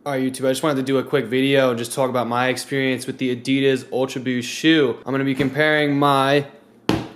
Alright YouTube, I just wanted to do a quick video and just talk about my experience with the Adidas Ultraboost shoe. I'm going to be comparing my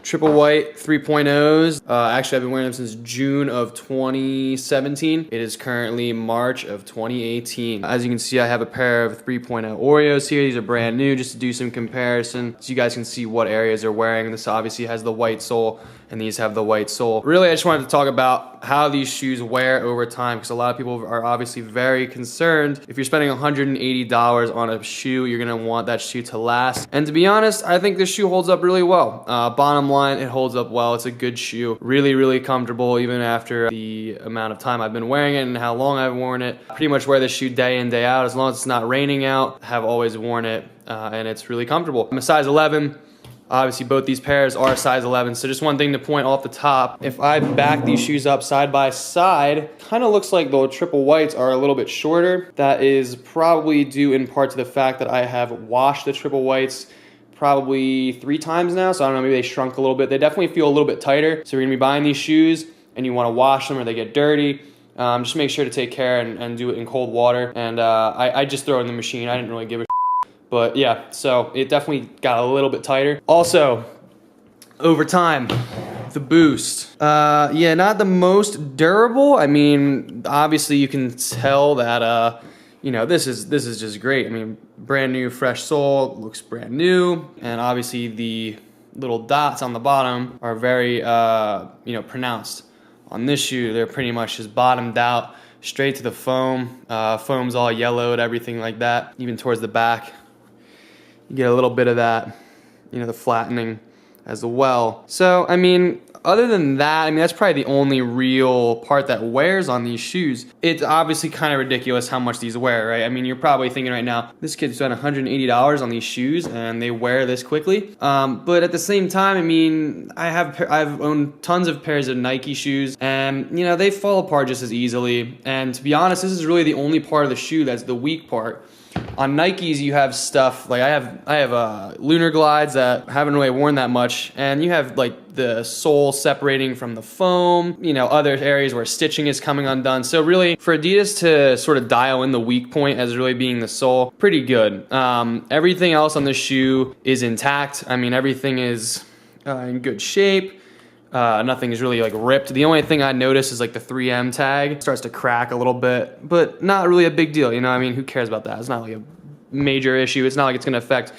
triple white 3.0s. Actually, I've been wearing them since June of 2017. It is currently March of 2018. As you can see, I have a pair of 3.0 Oreos here. These are brand new, just to do some comparison so you guys can see what areas they're wearing. This obviously has the white sole and these have the white sole. Really, I just wanted to talk about how these shoes wear over time, because a lot of people are obviously very concerned. If you're spending $180 on a shoe, you're gonna want that shoe to last. And to be honest, I think this shoe holds up really well. Bottom line, it holds up well. It's a good shoe. Really, really comfortable even after the amount of time I've been wearing it and how long I've worn it. Pretty much wear this shoe day in, day out. As long as it's not raining out, I have always worn it and it's really comfortable. I'm a size 11. Obviously, both these pairs are size 11, so just one thing to point off the top. If I back these shoes up side by side, kind of looks like the triple whites are a little bit shorter. That is probably due in part to the fact that I have washed the triple whites probably 3 times now, so I don't know, maybe they shrunk a little bit. They definitely feel a little bit tighter, so you're gonna be buying these shoes and you wanna wash them or they get dirty. Just make sure to take care and do it in cold water. And I just throw it in the machine. I didn't really give a but yeah, so it definitely got a little bit tighter. Also, over time, the Boost. Yeah, not the most durable. I mean, obviously you can tell that, you know, this is just great. I mean, brand new, fresh sole, looks brand new. And obviously the little dots on the bottom are very, you know, pronounced. On this shoe, they're pretty much just bottomed out, straight to the foam. Foam's all yellowed, everything like that, even towards the back. You get a little bit of that, you know, the flattening as well. So, I mean, other than that, I mean, that's probably the only real part that wears on these shoes. It's obviously kind of ridiculous how much these wear, right? I mean, you're probably thinking right now, this kid spent $180 on these shoes and they wear this quickly. But at the same time, I mean, I've owned tons of pairs of Nike shoes and, you know, they fall apart just as easily. And to be honest, this is really the only part of the shoe that's the weak part. On Nikes, you have stuff like I have lunar glides that haven't really worn that much, and you have like the sole separating from the foam, you know, other areas where stitching is coming undone. So really, for Adidas to sort of dial in the weak point as really being the sole, pretty good. Everything else on the shoe is intact. I mean, everything is in good shape. Nothing is really like ripped. The only thing I notice is like the 3M tag. It starts to crack a little bit, but not really a big deal. You know, I mean, who cares about that? It's not like a major issue. It's not like it's gonna affect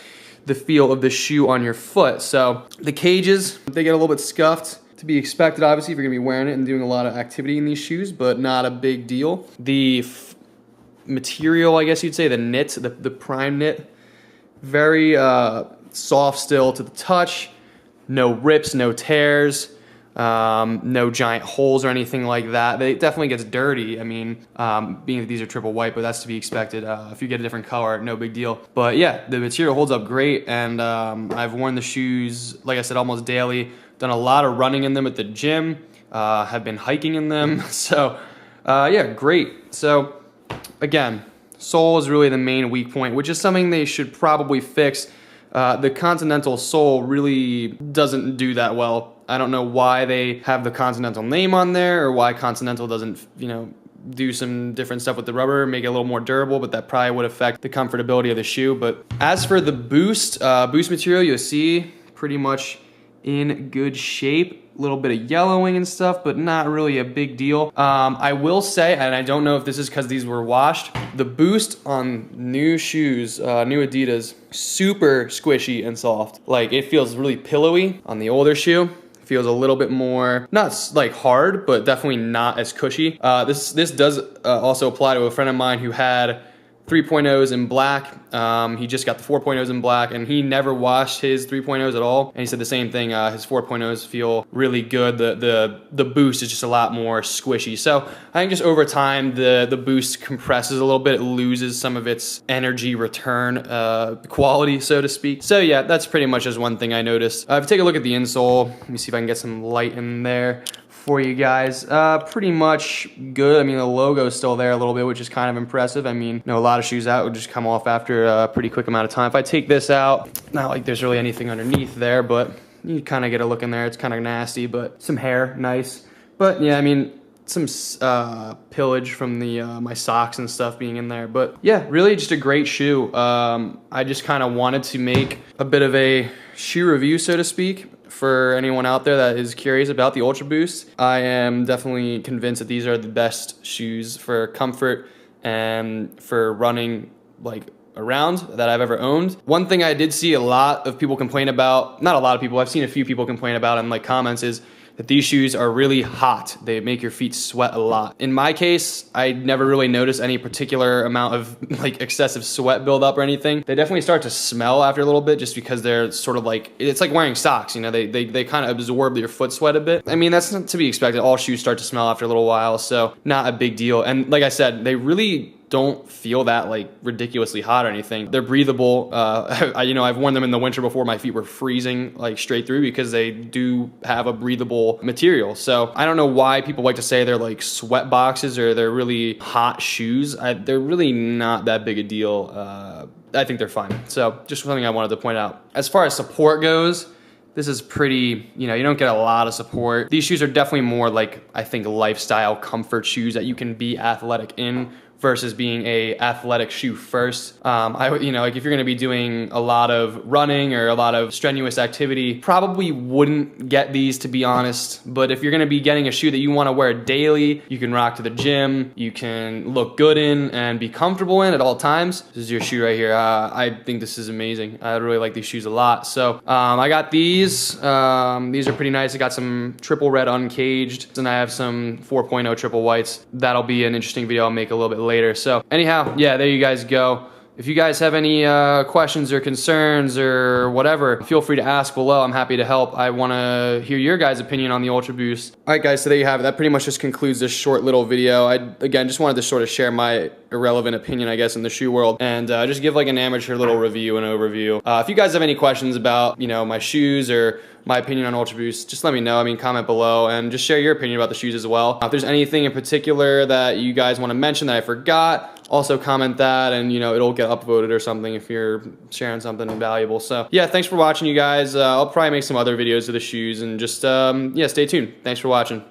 the feel of the shoe on your foot. So the cages, they get a little bit scuffed. To be expected, obviously, if you're gonna be wearing it and doing a lot of activity in these shoes, but not a big deal. The material, I guess you'd say, the knit, the prime knit, very soft still to the touch. No rips, no tears. No giant holes or anything like that. It definitely gets dirty. I mean, being that these are triple white, but that's to be expected. If you get a different color, no big deal. But yeah, the material holds up great, and I've worn the shoes, like I said, almost daily. Done a lot of running in them at the gym. Have been hiking in them. So yeah, great. So again, sole is really the main weak point, which is something they should probably fix. The Continental sole really doesn't do that well. I don't know why they have the Continental name on there, or why Continental doesn't, you know, do some different stuff with the rubber, make it a little more durable, but that probably would affect the comfortability of the shoe. But as for the Boost, Boost material, you'll see pretty much in good shape. A little bit of yellowing and stuff, but not really a big deal. I will say, and I don't know if this is because these were washed, the Boost on new shoes, new Adidas, super squishy and soft. Like, it feels really pillowy. On the older shoe, feels a little bit more, not like hard, but definitely not as cushy. This does also apply to a friend of mine who had 3.0s in black. He just got the 4.0s in black, and he never washed his 3.0s at all. And he said the same thing. His 4.0s feel really good. The Boost is just a lot more squishy. So I think just over time, the Boost compresses a little bit. It loses some of its energy return quality, so to speak. So yeah, that's pretty much just one thing I noticed. If you take a look at the insole, let me see if I can get some light in there for you guys. Pretty much good. I mean, the logo is still there a little bit, which is kind of impressive. I mean, you know, a lot of shoes out would just come off after a pretty quick amount of time. If I take this out, not like there's really anything underneath there, but you kind of get a look in there. It's kind of nasty, but some hair, nice. But yeah, I mean, some pillage from the my socks and stuff being in there. But yeah, really just a great shoe. I just kind of wanted to make a bit of a shoe review, so to speak, for anyone out there that is curious about the Ultraboost. I am definitely convinced that these are the best shoes for comfort and for running like around that I've ever owned. One thing I did see a lot of people complain about, not a lot of people, I've seen a few people complain about in like comments, is that these shoes are really hot. They make your feet sweat a lot. In my case, I never really noticed any particular amount of like excessive sweat buildup or anything. They definitely start to smell after a little bit just because they're sort of like, it's like wearing socks, you know, they kind of absorb your foot sweat a bit. I mean, that's not to be expected. All shoes start to smell after a little while, so not a big deal. And like I said, they really don't feel that like ridiculously hot or anything. They're breathable. You know, I've worn them in the winter before. My feet were freezing like straight through because they do have a breathable material. So I don't know why people like to say they're like sweat boxes or they're really hot shoes. They're really not that big a deal. I think they're fine. So just something I wanted to point out. As far as support goes, this is pretty, you know, you don't get a lot of support. These shoes are definitely more like, I think, lifestyle comfort shoes that you can be athletic in versus being a athletic shoe first. You know, like if you're gonna be doing a lot of running or a lot of strenuous activity, probably wouldn't get these, to be honest. But if you're gonna be getting a shoe that you wanna wear daily, you can rock to the gym, you can look good in and be comfortable in at all times, this is your shoe right here. I think this is amazing. I really like these shoes a lot. So I got these. These are pretty nice. I got some triple red uncaged, and I have some 4.0 triple whites. That'll be an interesting video I'll make a little bit later. So anyhow, yeah, there you guys go. If you guys have any questions or concerns or whatever, feel free to ask below. I'm happy to help. I want to hear your guys' opinion on the Ultraboost. All right, guys, so there you have it. That pretty much just concludes this short little video. I, again, just wanted to sort of share my irrelevant opinion, I guess, in the shoe world, and just give like an amateur little review and overview. If you guys have any questions about, you know, my shoes or my opinion on Ultraboost, just let me know. I mean, comment below and just share your opinion about the shoes as well. If there's anything in particular that you guys want to mention that I forgot, also comment that, and you know, it'll get upvoted or something if you're sharing something valuable. So yeah, thanks for watching, you guys. I'll probably make some other videos of the shoes, and just yeah, stay tuned. Thanks for watching.